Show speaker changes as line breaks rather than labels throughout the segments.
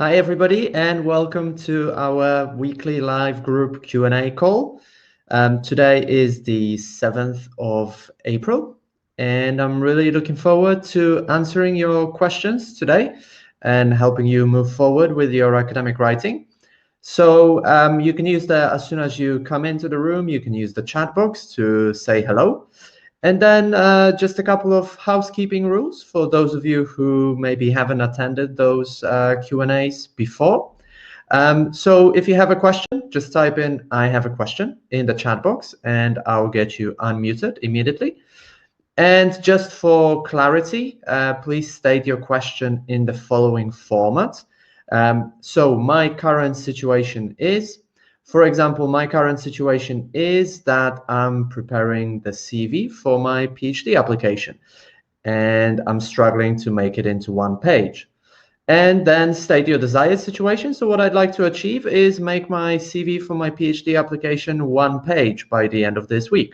Hi, everybody, and welcome to our weekly live group Q&A call. Today is the 7th of April, and I'm really looking forward to answering your questions today and helping you move forward with your academic writing. So you can use as soon as you come into the room, you can use the chat box to say hello. And then just a couple of housekeeping rules for those of you who maybe haven't attended those Q&As before. So if you have a question, just type in "I have a question" in the chat box and I'll get you unmuted immediately. And just for clarity, please state your question in the following format. So my current situation is, for example, my current situation is that I'm preparing the CV for my PhD application, and I'm struggling to make it into one page. And then state your desired situation. So what I'd like to achieve is make my CV for my PhD application one page by the end of this week,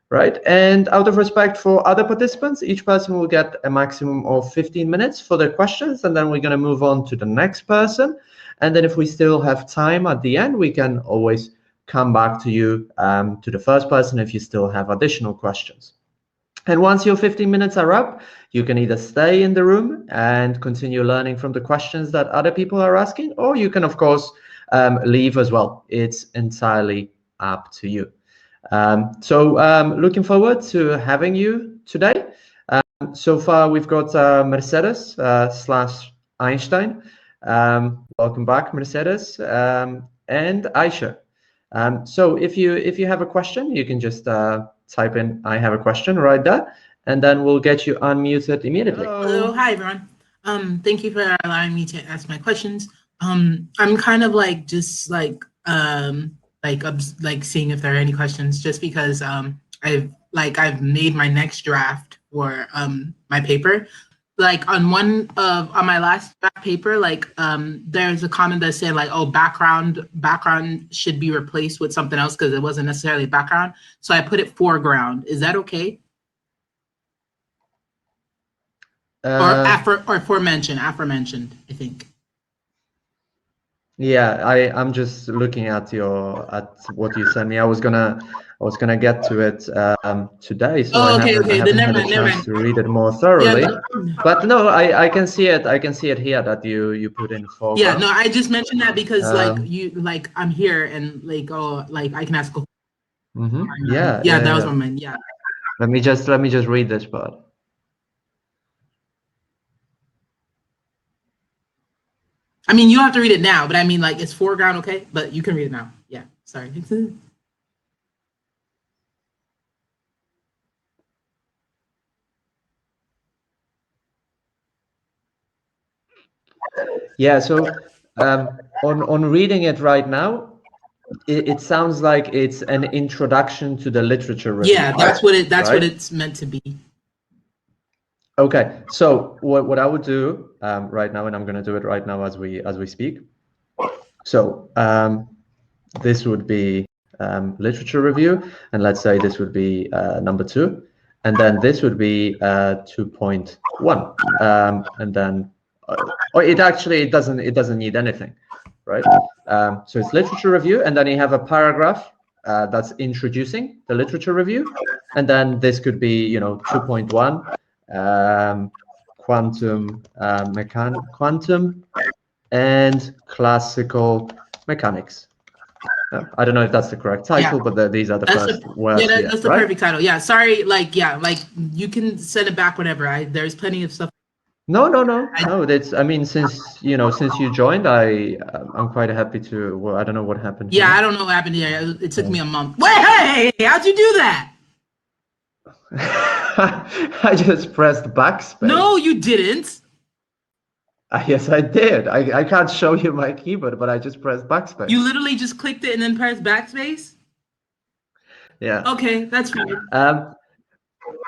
right? And out of respect for other participants, each person will get a maximum of 15 minutes for their questions, and then we're going to move on to the next person. And then if we still have time at the end, we can always come back to you, to the first person, if you still have additional questions. And once your 15 minutes are up, you can either stay in the room and continue learning from the questions that other people are asking, or you can, of course, leave as well. It's entirely up to you. Looking forward to having you today. So far, we've got Mercedes slash Einstein. Welcome back, Mercedes, and Aisha. So if you have a question, you can just type in "I have a question" right there, and then we'll get you unmuted immediately.
Hello, hi everyone. Thank you for allowing me to ask my questions. I'm kind of like just like seeing if there are any questions, just because I've made my next draft for my paper. Like on my last draft paper, there's a comment that said like, oh, background should be replaced with something else because it wasn't necessarily background. So I put it foreground. Is that okay? Or aforementioned, I think.
Yeah, I'm just looking at what you sent me. I was gonna get to it today, so I haven't had a chance to read it more thoroughly. Yeah, but no, I can see it. I can see it here that you put in foreground.
Yeah, no, I just mentioned that because I'm here and I can ask.
Yeah,
that was my mind. Yeah.
Let me just read this part.
I mean, you don't have to read it now, but I mean, like, it's foreground, okay? But you can read it now. Yeah, sorry.
Yeah, so on reading it right now, it sounds like it's an introduction to the literature review.
Yeah, that's what it's meant to be.
Okay, so what I would do right now, and I'm going to do it right now as we speak. So this would be literature review, and let's say this would be number 2, and then this would be 2.1, and then it doesn't need anything, right? So it's literature review, and then you have a paragraph that's introducing the literature review, and then this could be 2.1. Quantum and classical mechanics. I don't know if that's the correct title, but these are the first words.
Yeah, that's the perfect title. Yeah, sorry, you can send it back whenever. There's plenty of stuff.
No. That's, I mean, since you joined, I'm quite happy to. Well, I don't know what happened.
Yeah, I don't know what happened here. It took me a month. Wait, hey, how'd you do that?
I just pressed backspace.
No, you didn't.
Yes, I did. I can't show you my keyboard, but I just pressed backspace.
You literally just clicked it and then pressed backspace?
Yeah.
Okay, that's fine.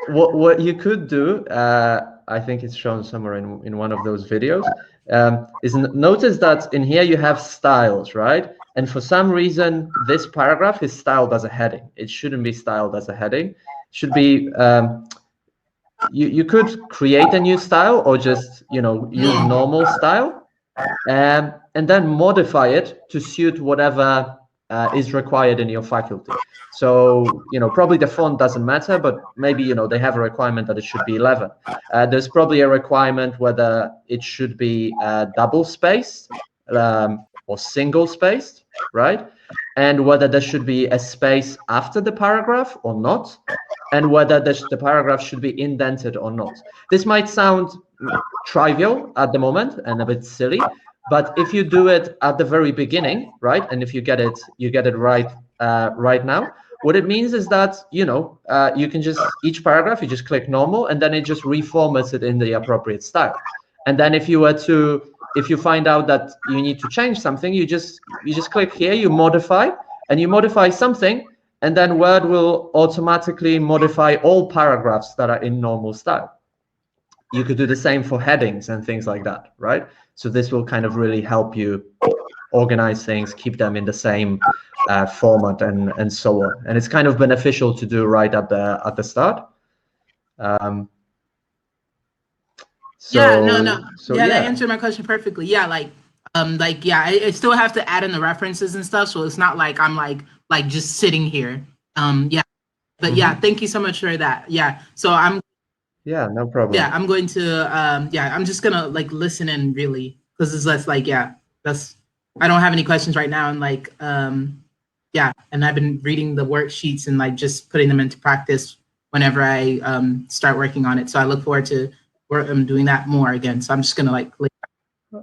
What you could do, I think it's shown somewhere in one of those videos, is notice that in here you have styles, right? And for some reason, this paragraph is styled as a heading. It shouldn't be styled as a heading. It should be, you could create a new style or just, use normal style. and then modify it to suit whatever is required in your faculty. So, probably the font doesn't matter, but maybe, they have a requirement that it should be 11. There's probably a requirement whether it should be double spaced or single spaced, right? And whether there should be a space after the paragraph or not, and whether the paragraph should be indented or not. This might sound trivial at the moment and a bit silly, but if you do it at the very beginning, right, and if you get it right right now, what it means is that you can just, each paragraph you just click normal, and then it just reformats it in the appropriate style. And then if you find out that you need to change something, you just click here, you modify something, and then Word will automatically modify all paragraphs that are in normal style. You could do the same for headings and things like that, right? So this will kind of really help you organize things, keep them in the same format, and so on. And it's kind of beneficial to do right at the start.
That answered my question perfectly. Yeah, I still have to add in the references and stuff, so it's not like I'm like just sitting here. But yeah, thank you so much for that. Yeah, so
yeah, no problem.
Yeah, I'm going to I'm just gonna listen in really, because it's less that's, I don't have any questions right now, and and I've been reading the worksheets and just putting them into practice whenever I start working on it. So I look forward to doing that more again. So I'm just gonna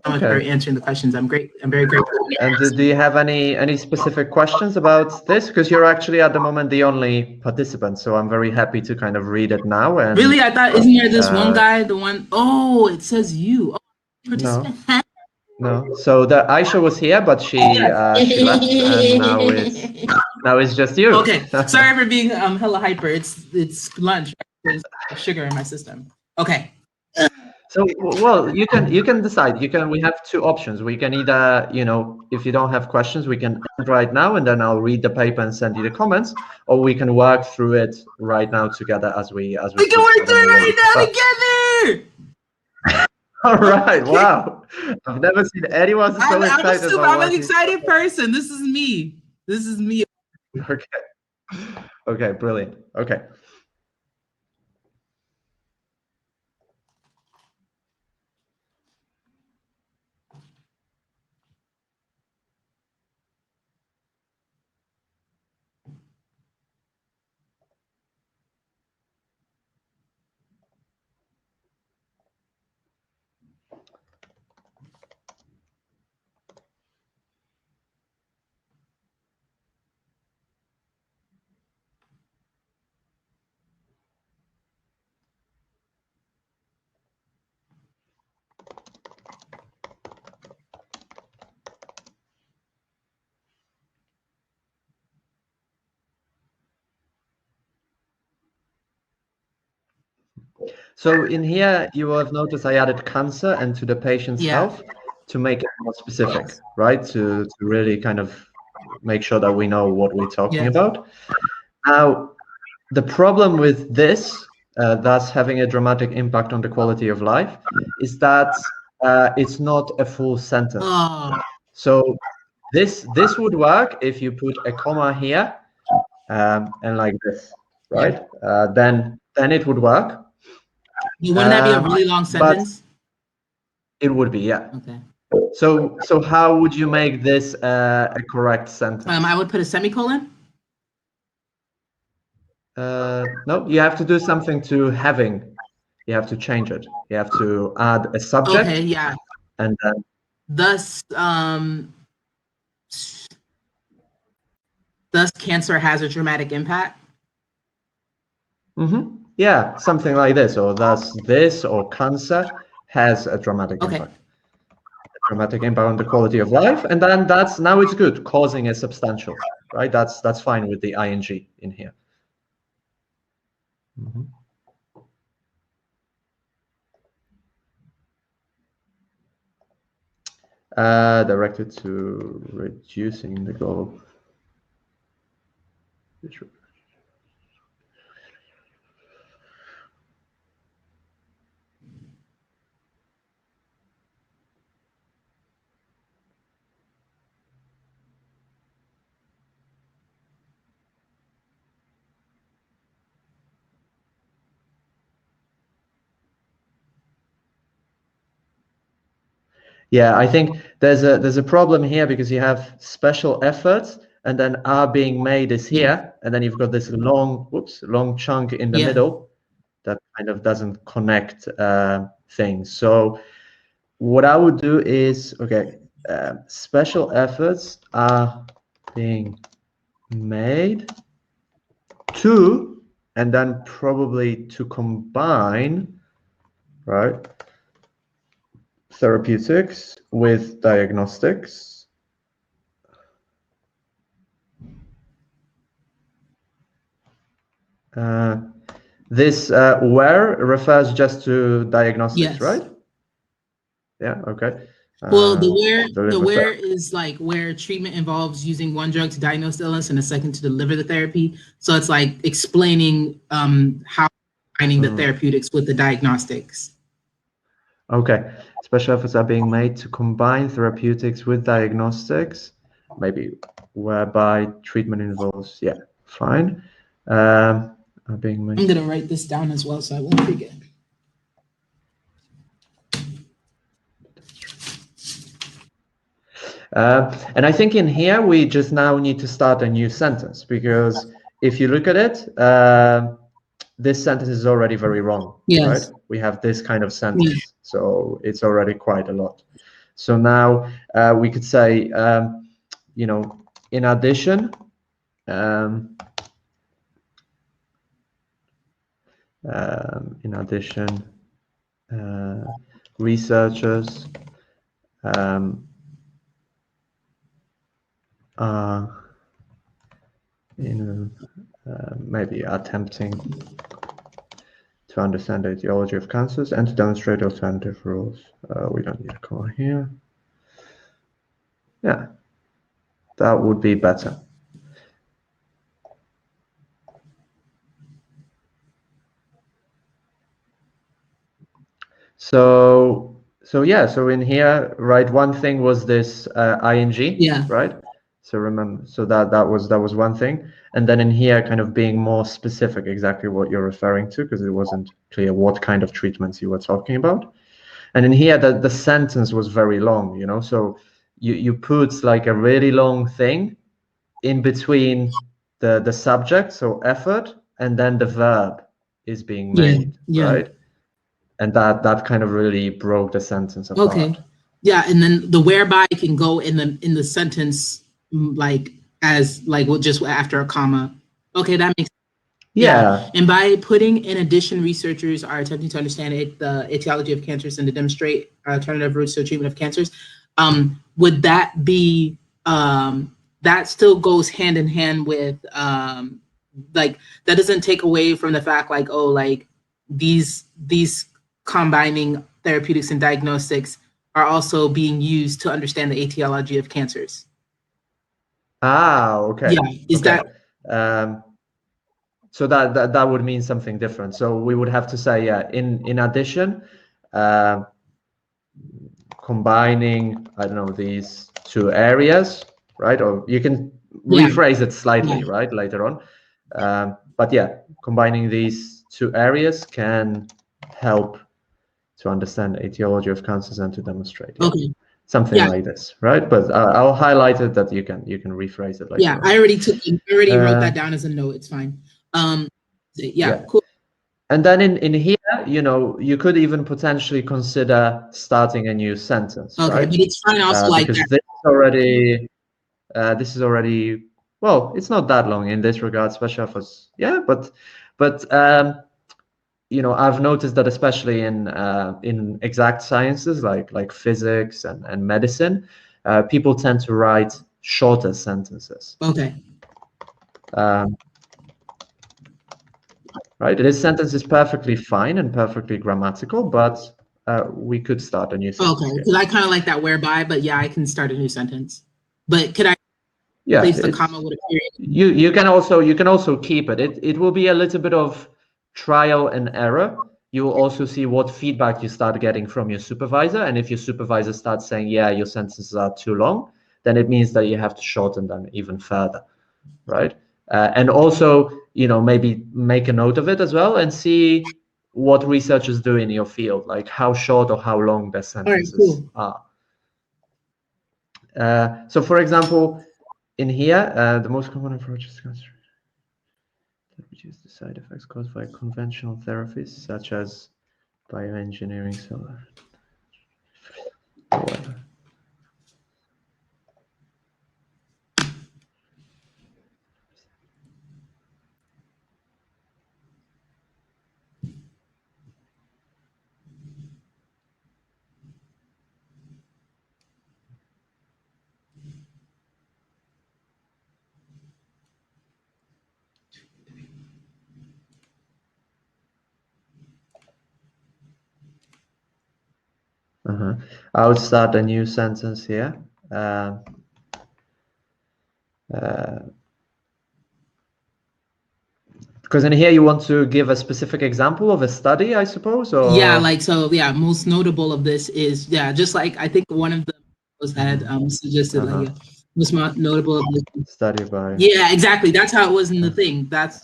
for answering the questions. I'm very grateful.
And do you have any specific questions about this? Because you're actually at the moment the only participant, so I'm very happy to kind of read it now. And
really, I thought, isn't there this one guy, the one? Oh, it says you.
No. So the Aisha was here, but she left, and now it's just you.
Okay, sorry for being hella hyper. It's lunch. There's sugar in my system. Okay.
So, well, you can decide. We have two options. We can either, if you don't have questions, we can end right now, and then I'll read the paper and send you the comments, or we can work through it right now together as we
can work through it right now together.
All right. Wow. I've never seen anyone so excited.
I'm an excited person. This is me.
Okay. Brilliant. Okay. So in here, you will have noticed I added cancer and to the patient's health to make it more specific, right? To really kind of make sure that we know what we're talking about. Now, the problem with this, thus having a dramatic impact on the quality of life, is that it's not a full sentence. So this would work if you put a comma here and like this, right? Then it would work.
Wouldn't that be a really long sentence?
It would be, yeah.
Okay.
So how would you make this a correct sentence?
I would put a semicolon.
No, you have to do something to having. You have to change it. You have to add a subject.
Okay, yeah.
And then
thus cancer has a dramatic impact.
Yeah, something like this, or thus this, or cancer has a dramatic impact. A dramatic impact on the quality of life, and then now it's good. Causing a substantial, right? That's fine with the ing in here. Directed to reducing the global. Yeah, I think there's a problem here because you have special efforts and then are being made is here, and then you've got this long chunk in the middle that kind of doesn't connect things. So what I would do is, okay, special efforts are being made to, and then probably to combine, right, therapeutics with diagnostics. This where refers just to diagnostics, right? Yeah, okay.
Well, the where is like where treatment involves using one drug to diagnose the illness and a second to deliver the therapy. So it's like explaining how combining the therapeutics with the diagnostics.
Okay, special efforts are being made to combine therapeutics with diagnostics, maybe whereby treatment involves, yeah, fine. Are being made.
I'm gonna write this down as well so I won't forget.
And I think in here, we just now need to start a new sentence, because if you look at it, this sentence is already very wrong, right? We have this kind of sentence, so it's already quite a lot. So now we could say, you know, in addition, researchers are maybe attempting to understand the etiology of cancers and to demonstrate alternative rules. We don't need a comma here. Yeah, that would be better. So in here, right, one thing was this ing, right? So remember, so that was one thing, and then in here, kind of being more specific, exactly what you're referring to, because it wasn't clear what kind of treatments you were talking about. And in here, the sentence was very long, you know, so you put like a really long thing in between the subject, so effort, and then the verb is being made, right? And that kind of really broke the sentence apart.
Okay. Yeah, and then the whereby can go in the sentence like as like just after a comma. Okay, that makes sense. Yeah. And by putting in addition, researchers are attempting to understand the etiology of cancers and to demonstrate alternative routes to the treatment of cancers. Would that be that still goes hand in hand with like that doesn't take away from the fact like, oh, like these combining therapeutics and diagnostics are also being used to understand the etiology of cancers.
Ah, okay.
Yeah, is that
so that would mean something different. So we would have to say, yeah, in addition, combining, I don't know, these two areas, right? Or you can rephrase it slightly, right, later on. But yeah, combining these two areas can help to understand the etiology of cancers and to demonstrate. Yeah. Okay. Something like this, right? But I'll highlight it that you can rephrase it later.
Yeah, I already wrote that down as a note. It's fine. Yeah, cool.
And then in here, you know, you could even potentially consider starting a new sentence.
Okay,
right?
But it's fine also like
because
that.
this is already well, it's not that long in this regard, especially for but you know, I've noticed that especially in exact sciences like physics and medicine, people tend to write shorter sentences.
Okay.
Right. This sentence is perfectly fine and perfectly grammatical, but we could start a new sentence.
Okay, because I kind of like that whereby, but yeah, I can start a new sentence. But could I
replace
the comma with a period?
You can also keep it. It will be a little bit of trial and error. You will also see what feedback you start getting from your supervisor, and if your supervisor starts saying, "Yeah, your sentences are too long," then it means that you have to shorten them even further, right? And also, you know, maybe make a note of it as well and see what researchers do in your field, like how short or how long their sentences are. So for example, in here, the most common approach is to reduce the side effects caused by conventional therapies, such as bioengineering, solar, whatever. I would start a new sentence here. Because in here you want to give a specific example of a study, I suppose, or
yeah, like so. Yeah, most notable of this is just like I think one of the was had suggested like most notable of this
study by
exactly. That's how it was in the thing. That's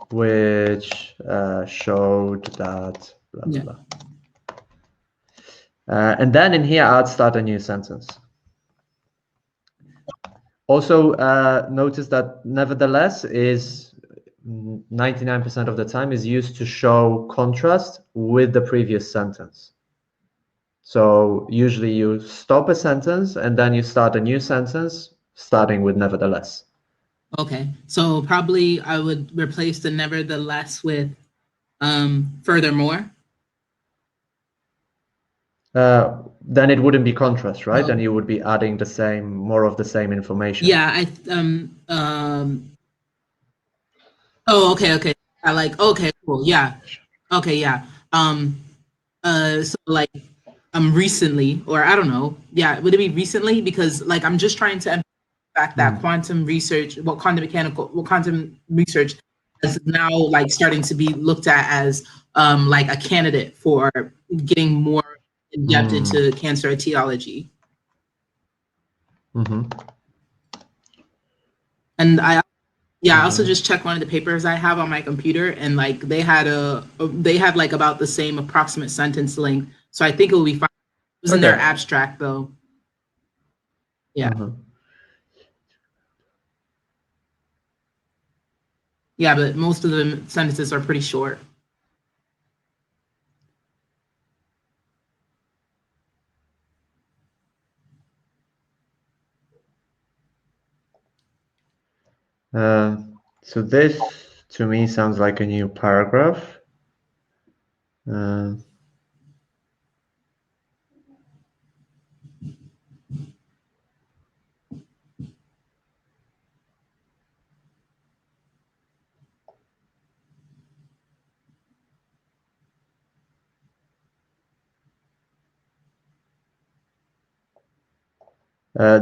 which showed that blah blah blah. And then in here I'd start a new sentence. Also, notice that nevertheless is 99% of the time is used to show contrast with the previous sentence. So usually you stop a sentence and then you start a new sentence starting with nevertheless.
Okay, so probably I would replace the nevertheless with furthermore.
Then it wouldn't be contrast, right? Then you would be adding the same, more of the same information.
Yeah, oh, okay. I like, okay, cool. Yeah. Okay, yeah. So like recently, or I don't know. Yeah, would it be recently? Because like I'm just trying to fact that quantum research, quantum research is now like starting to be looked at as like a candidate for getting more in depth into cancer etiology. And I also just checked one of the papers I have on my computer, and like they had like about the same approximate sentence length. So I think it will be fine. It was in their abstract though. Yeah. Yeah, but most of the sentences are pretty short.
So this to me sounds like a new paragraph.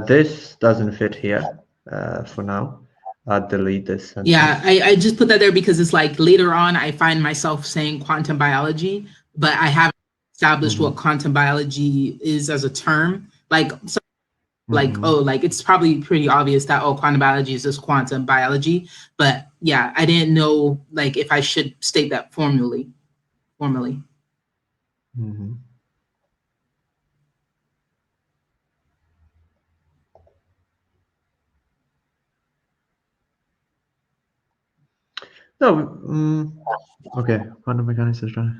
This doesn't fit here for now. I'll delete this sentence.
Yeah, I just put that there because it's like later on I find myself saying quantum biology, but I haven't established what quantum biology is as a term. Like, so, like like it's probably pretty obvious that quantum biology is just quantum biology, but yeah, I didn't know like if I should state that formally.
No, okay, quantum mechanics is trying.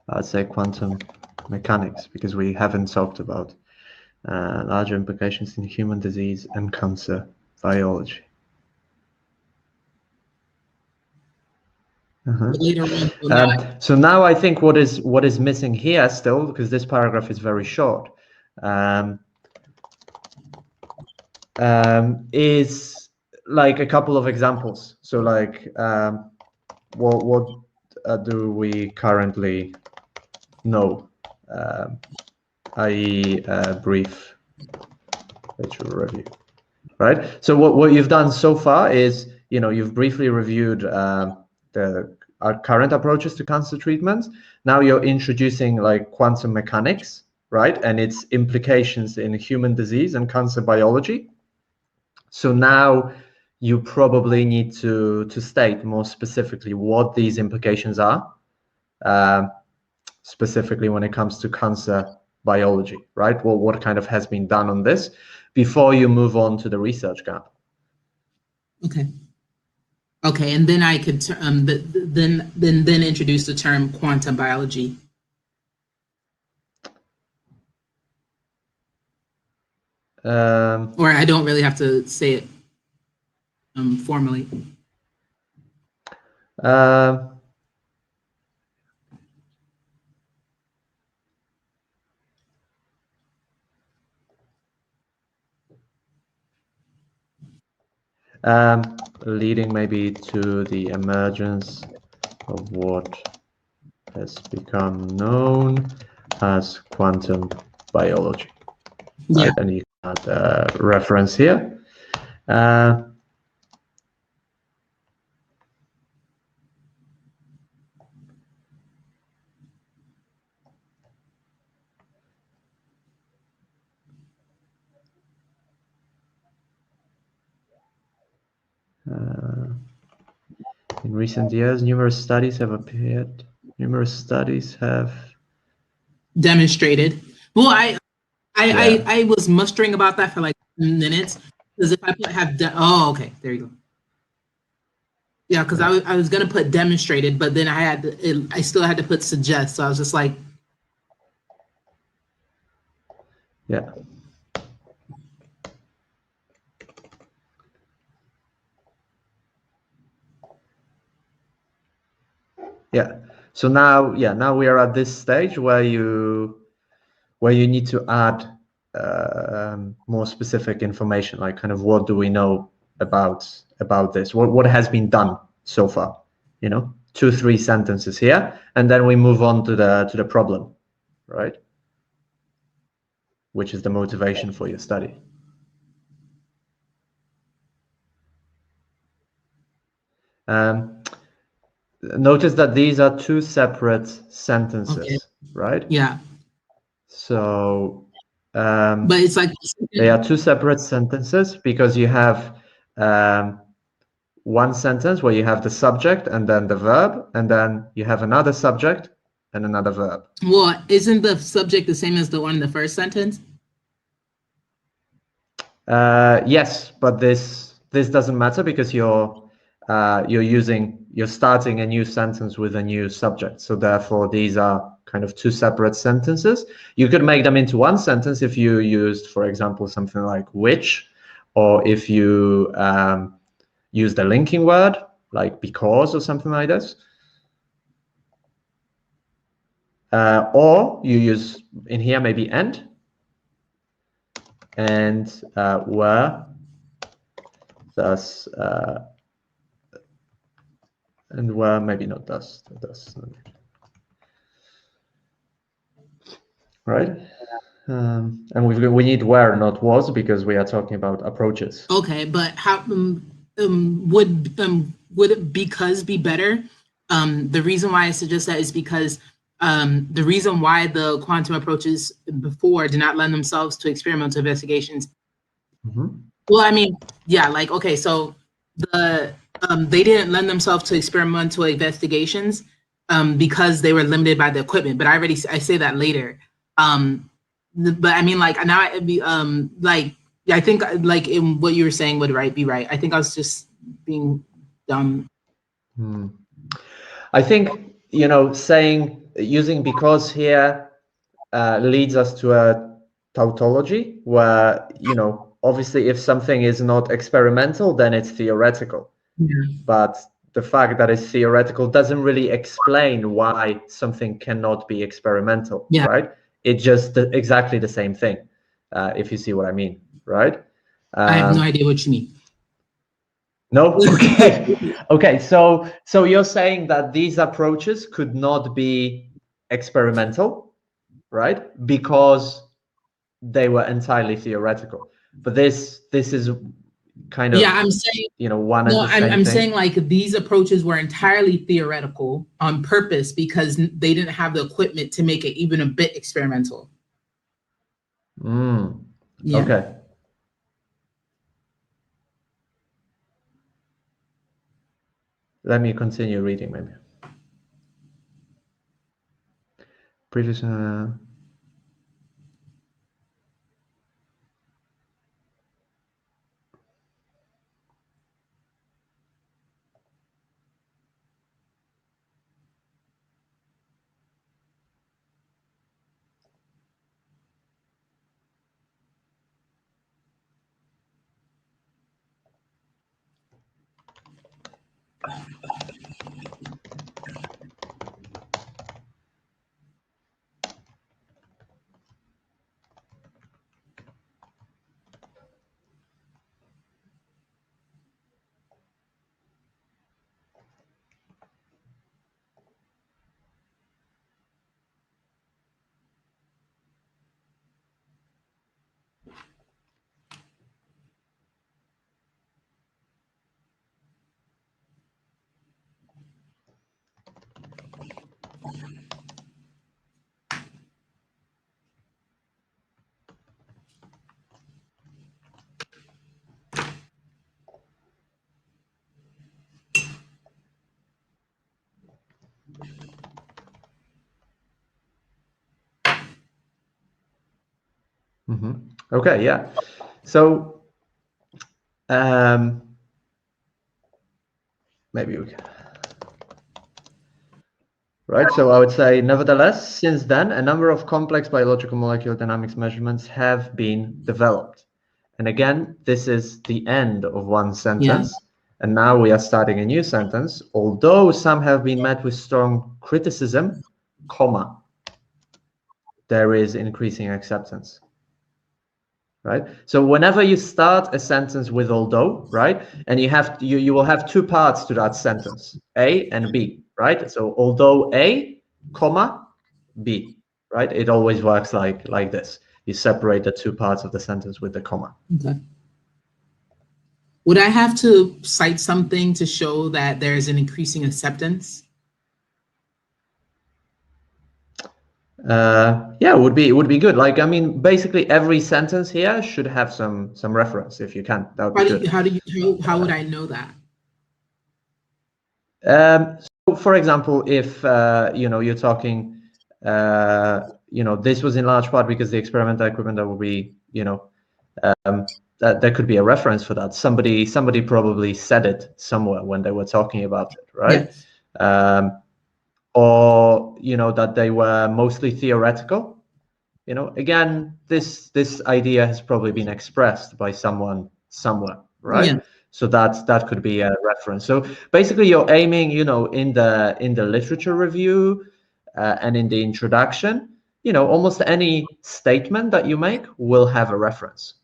I'd say quantum mechanics because we haven't talked about larger implications in human disease and cancer biology. So now I think what is missing here still, because this paragraph is very short, is like a couple of examples. So like what do we currently know, i.e. brief literature review, right? So what you've done so far is, you've briefly reviewed our current approaches to cancer treatment. Now you're introducing like quantum mechanics, right? And its implications in human disease and cancer biology. So now you probably need to state more specifically what these implications are, specifically when it comes to cancer biology, right? Well, what kind of has been done on this before you move on to the research gap.
Okay. Okay, and then I could then introduce the term quantum biology. Or I don't really have to say it formally.
Leading maybe to the emergence of what has become known as quantum biology.
Yeah.
Right? And you can add a reference here. In recent years, numerous studies have appeared. Numerous studies have
demonstrated. Well, I was mustering about that for like minutes, because if I put oh, okay, there you go. Yeah, because I was gonna put demonstrated, but then I still had to put suggest. So I was just like,
yeah. Yeah. So now, now we are at this stage where you need to add more specific information, like kind of what do we know about this? What has been done so far? 2-3 sentences here, and then we move on to the problem, right? Which is the motivation for your study. Notice that these are 2 separate sentences, okay, right?
Yeah.
So,
but it's like
they are 2 separate sentences because you have one sentence where you have the subject and then the verb, and then you have another subject and another verb.
Well, isn't the subject the same as the one in the first sentence?
Yes, but this doesn't matter because you're starting a new sentence with a new subject. So therefore, these are kind of 2 separate sentences. You could make them into one sentence if you used, for example, something like which, or if you use the linking word like because or something like this. Or you use in here maybe and where, thus, and where maybe not thus, right? And we need where, not was, because we are talking about approaches.
Okay, but how would it because be better? The reason why I suggest that is because the reason why the quantum approaches before did not lend themselves to experimental investigations. Mm-hmm. Well, I mean, yeah, like, okay, so they didn't lend themselves to experimental investigations because they were limited by the equipment. But I say that later. But I mean, like now it'd be like I think like in what you were saying would be right. I think I was just being dumb.
I think using because here leads us to a tautology where obviously if something is not experimental, then it's theoretical. Yeah. But the fact that it's theoretical doesn't really explain why something cannot be experimental, yeah, right? It's just exactly the same thing, if you see what I mean, right?
I have no idea what you mean.
No? Okay. Okay, so you're saying that these approaches could not be experimental, right? Because they were entirely theoretical. But this is kind of,
yeah, I'm saying,
one and the same thing.
I'm saying like these approaches were entirely theoretical on purpose because they didn't have the equipment to make it even a bit experimental. Yeah.
Okay. Let me continue reading maybe. Previous. Okay, yeah. So maybe we can. Right, so I would say, nevertheless, since then, a number of complex biological molecular dynamics measurements have been developed. And again, this is the end of one sentence. And now we are starting a new sentence. Although some have been met with strong criticism, comma, there is increasing acceptance. Right? So whenever you start a sentence with although, right, and you will have two parts to that sentence, A and B, right? So although A, comma, B, right? It always works like this. You separate the two parts of the sentence with the comma.
Okay. Would I have to cite something to show that there's an increasing acceptance?
Yeah, it would be good. Like, I mean, basically every sentence here should have some reference. If you can, that would be good.
How would I know that?
So for example, if you're talking, this was in large part because the experimental equipment, that would be, that there could be a reference for that. Somebody probably said it somewhere when they were talking about it, right? Yes. Or that they were mostly theoretical. Again, this idea has probably been expressed by someone somewhere, right? Yeah. So that could be a reference. So basically, you're aiming, in the literature review and in the introduction, almost any statement that you make will have a reference.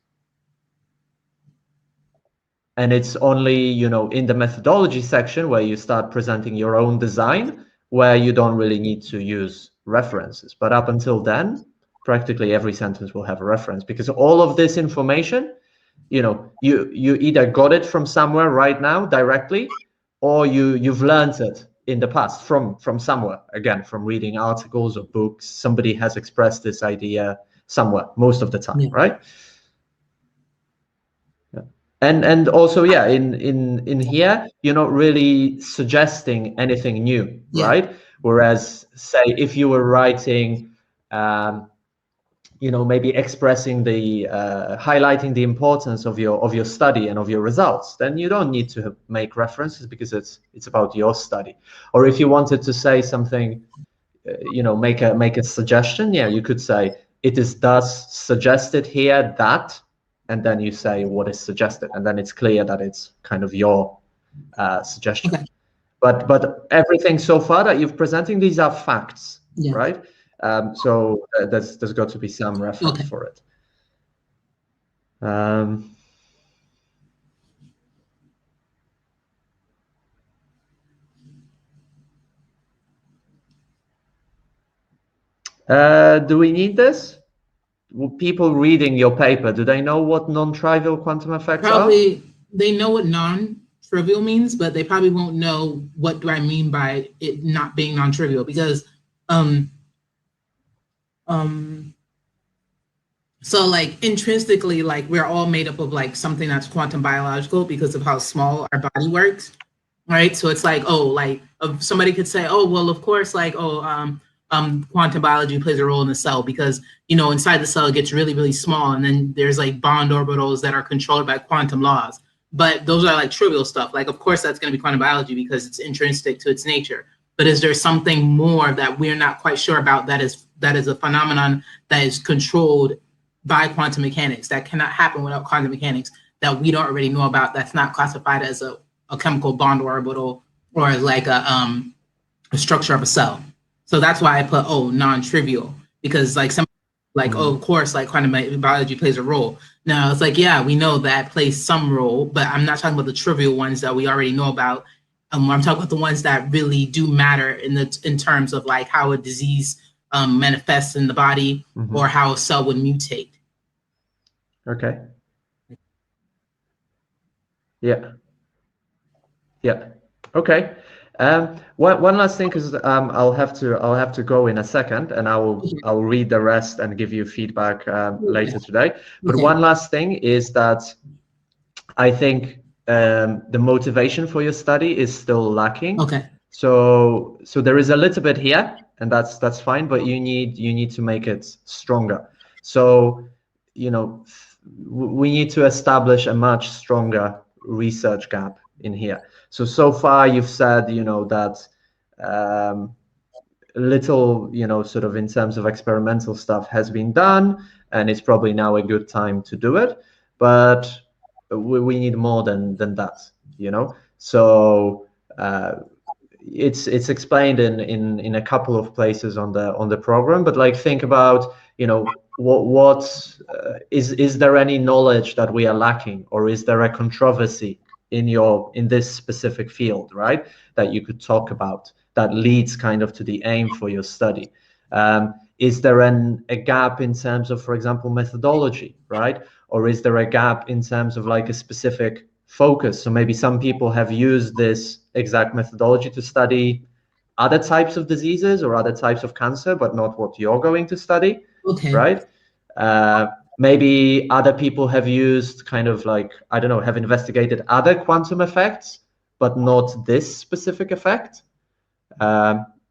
And it's only, in the methodology section where you start presenting your own design, where you don't really need to use references. But up until then, practically every sentence will have a reference, because all of this information, you either got it from somewhere right now directly, or you've learned it in the past from somewhere, again, from reading articles or books. Somebody has expressed this idea somewhere, most of the time, yeah. Right? Yeah. And also, yeah, in here, you're not really suggesting anything new, yeah. Right? Whereas, say, if you were writing, maybe expressing highlighting the importance of your study and of your results, then you don't need to make references, because it's about your study. Or if you wanted to say something, make a suggestion, yeah, you could say, it is thus suggested here that, and then you say what is suggested, and then it's clear that it's kind of your suggestion. Okay. But everything so far that you've presenting, these are facts, yeah. Right? So there's got to be some reference, okay. For it. Do we need this? People reading your paper, do they know what non-trivial quantum effects
probably
are?
They know what non-trivial means, but they probably won't know what do I mean by it not being non-trivial, because So like intrinsically, like we're all made up of like something that's quantum biological because of how small our body works, right? So it's like, oh, like somebody could say, oh, well, of course, like, oh, quantum biology plays a role in the cell because, you know, inside the cell it gets really, really small, and then there's like bond orbitals that are controlled by quantum laws. But those are like trivial stuff. Like, of course, that's going to be quantum biology because it's intrinsic to its nature. But is there something more that we're not quite sure about that is a phenomenon that is controlled by quantum mechanics, that cannot happen without quantum mechanics, that we don't already know about, that's not classified as a chemical bond orbital or like a structure of a cell? So that's why I put, oh, non-trivial, because like some like, oh, of course, like quantum biology plays a role. Now it's like, yeah, we know that plays some role, but I'm not talking about the trivial ones that we already know about. I'm talking about the ones that really do matter in terms of like how a disease manifests in the body, or how a cell would mutate.
Okay. Yeah. Yeah. Okay. One last thing, because I'll have to go in a second, and I'll read the rest and give you feedback later today. But one last thing is that I think the motivation for your study is still lacking.
Okay.
So there is a little bit here, and that's fine, but you need to make it stronger. So, you know, we need to establish a much stronger research gap in here. So far you've said, you know, that little, you know, sort of in terms of experimental stuff has been done, and it's probably now a good time to do it. But we need more than that, you know. So it's explained in a couple of places on the program. But like, think about, you know, what is there any knowledge that we are lacking, or is there a controversy in this specific field, right, that you could talk about that leads kind of to the aim for your study? Is there a gap in terms of, for example, methodology, right? Or is there a gap in terms of like a specific focus? So maybe some people have used this exact methodology to study other types of diseases or other types of cancer, but not what you're going to study, right? Maybe other people have used kind of like, I don't know, have investigated other quantum effects, but not this specific effect.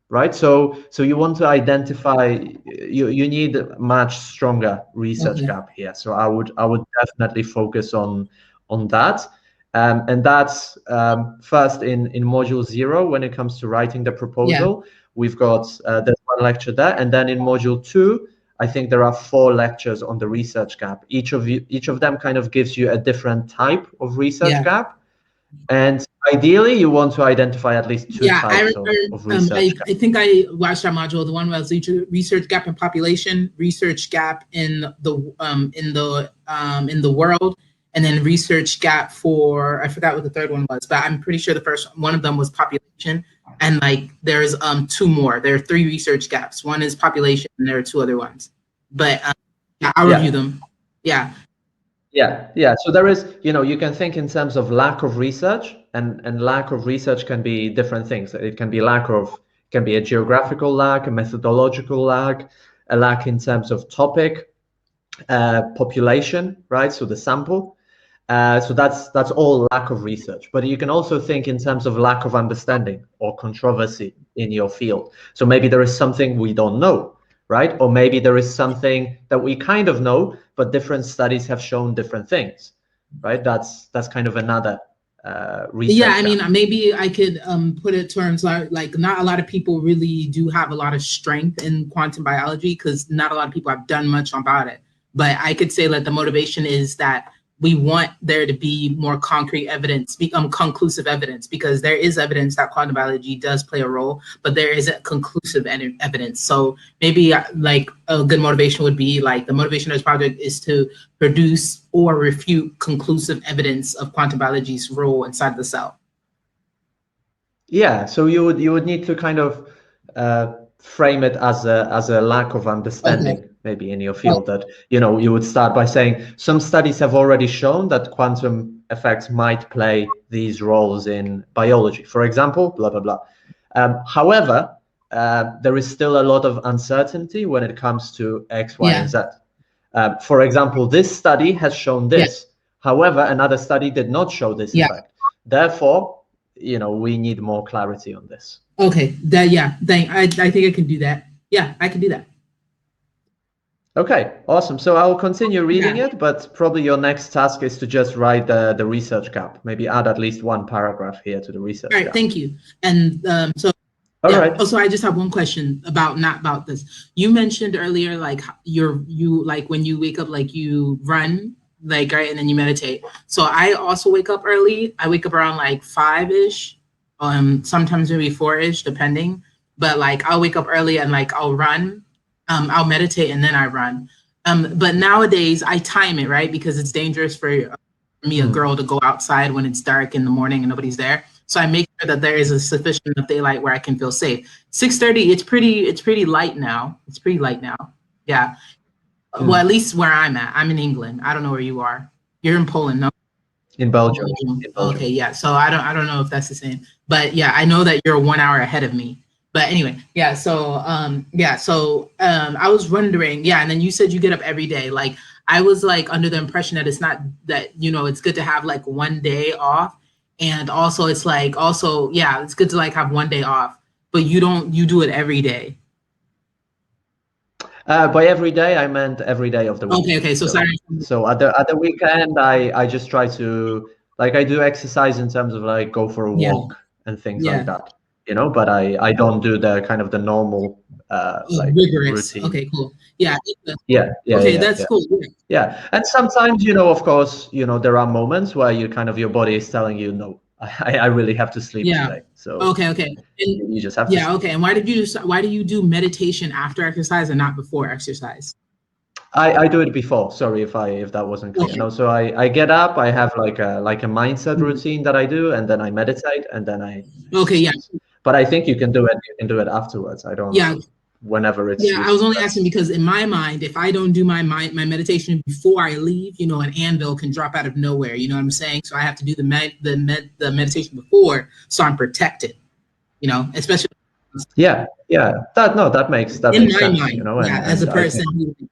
Right, so you want to identify, you need a much stronger research gap here. So I would definitely focus on that, and that's first in module 0. When it comes to writing the proposal, we've got there's one lecture there, and then in module 2 I think there are 4 lectures on the research gap. Each of them kind of gives you a different type of research gap. And ideally, you want to identify at least 2 types of research.
I think I watched that module, the one was research gap in population, research gap in the world, and then research gap for, I forgot what the third one was, but I'm pretty sure the first one of them was population. And like there's 2 more. There are 3 research gaps. One is population, and there are 2 other ones. But I'll review them. Yeah.
So there is, you know, you can think in terms of lack of research, and lack of research can be different things. It can be a geographical lack, a methodological lack, a lack in terms of topic, population, right? So the sample. So that's all lack of research. But you can also think in terms of lack of understanding or controversy in your field. So maybe there is something we don't know, right? Or maybe there is something that we kind of know, but different studies have shown different things, right? That's kind of another research.
Yeah, I mean, maybe I could put it terms like not a lot of people really do have a lot of strength in quantum biology, because not a lot of people have done much about it. But I could say that the motivation is that we want there to be more concrete evidence, conclusive evidence, because there is evidence that quantum biology does play a role, but there isn't conclusive evidence. So maybe like a good motivation would be like, the motivation of this project is to produce or refute conclusive evidence of quantum biology's role inside the cell.
Yeah, so you would need to kind of frame it as a lack of understanding. Maybe in your field, that, you know, you would start by saying some studies have already shown that quantum effects might play these roles in biology, for example, blah, blah, blah. However, there is still a lot of uncertainty when it comes to X, Y, and Z. For example, this study has shown this. However, another study did not show this effect. Therefore, we need more clarity on this.
Okay. I think I can do that. Yeah, I can do that.
Okay, awesome. So I'll continue reading it, but probably your next task is to just write the research gap. Maybe add at least one paragraph here to the research
gap. All right, thank you. And so
all right.
Also, I just have one question not about this. You mentioned earlier, like you like when you wake up, like you run, like right, and then you meditate. So I also wake up early. I wake up around like 5-ish, sometimes maybe 4-ish, depending. But like I'll wake up early and like I'll run. I'll meditate and then I run. But nowadays I time it, right? Because it's dangerous for me, a girl, to go outside when it's dark in the morning and nobody's there. So I make sure that there is a sufficient of daylight where I can feel safe. 6:30, it's pretty light now. It's pretty light now. Yeah. Well, at least where I'm at. I'm in England. I don't know where you are. You're in Poland, no?
In Belgium.
Okay, yeah. So I don't know if that's the same. But yeah, I know that you're 1 hour ahead of me. But anyway, yeah, so I was wondering, and then you said you get up every day. Like I was like under the impression that it's not that, it's good to have like one day off. And also it's like, it's good to like have one day off, but you do it every day.
By every day, I meant every day of the week.
Okay, so sorry.
So at the weekend, I just try to, like, I do exercise in terms of like go for a walk and things like that. But I don't do the kind of the normal like
rigorous
routine.
Okay, cool. Yeah.
Okay,
that's cool.
Yeah, and sometimes of course there are moments where your body is telling you, no, I really have to sleep today. So
okay, and
you just have to sleep.
Okay. And why do you do meditation after exercise and not before exercise?
I do it before. Sorry if that wasn't clear. No, so I get up, I have like a mindset routine that I do, and then I meditate, and then I But I think you can do it afterwards. I don't know. Whenever it's
I was only asking because in my mind, if I don't do my meditation before I leave, an anvil can drop out of nowhere. You know what I'm saying? So I have to do the meditation before, so I'm protected. Especially.
That makes sense.
Mind, as a person.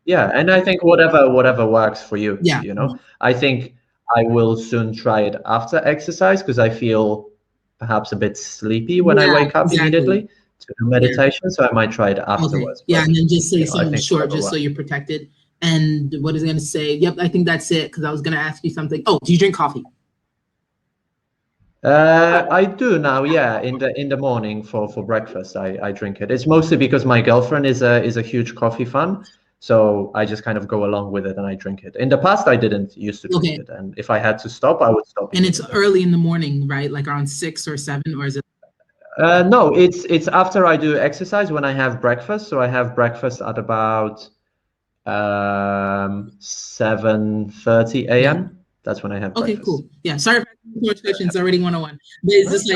And I think whatever works for you. I think I will soon try it after exercise because I feel perhaps a bit sleepy when I wake up immediately to do meditation, so I might try it afterwards.
Okay. And then just say something short, just so you're protected. And what is I going to say? Yep, I think that's it. Because I was going to ask you something. Oh, do you drink coffee?
I do now. Yeah, in the morning for breakfast, I drink it. It's mostly because my girlfriend is a huge coffee fan. So I just kind of go along with it and I drink it. In the past, I didn't used to drink it. And if I had to stop, I would stop.
And it's early in the morning, right? Like around 6 or 7, or is it?
No, it's after I do exercise when I have breakfast. So I have breakfast at about 7:30 a.m. That's when I have breakfast.
Okay, cool. Yeah, sorry for asking too much questions. Already 101. But it's just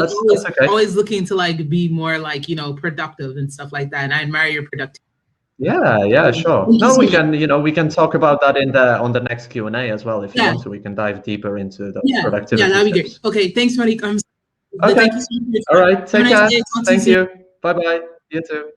like always looking to like be more like productive and stuff like that. And I admire your productivity.
Yeah, sure. No, we can talk about that on the next Q&A as well if you want to. We can dive deeper into the productivity.
Yeah, that'd be great. Okay, thanks, Marek.
Okay. Thank you so much. All right, take care. Thank you. Bye-bye. You too.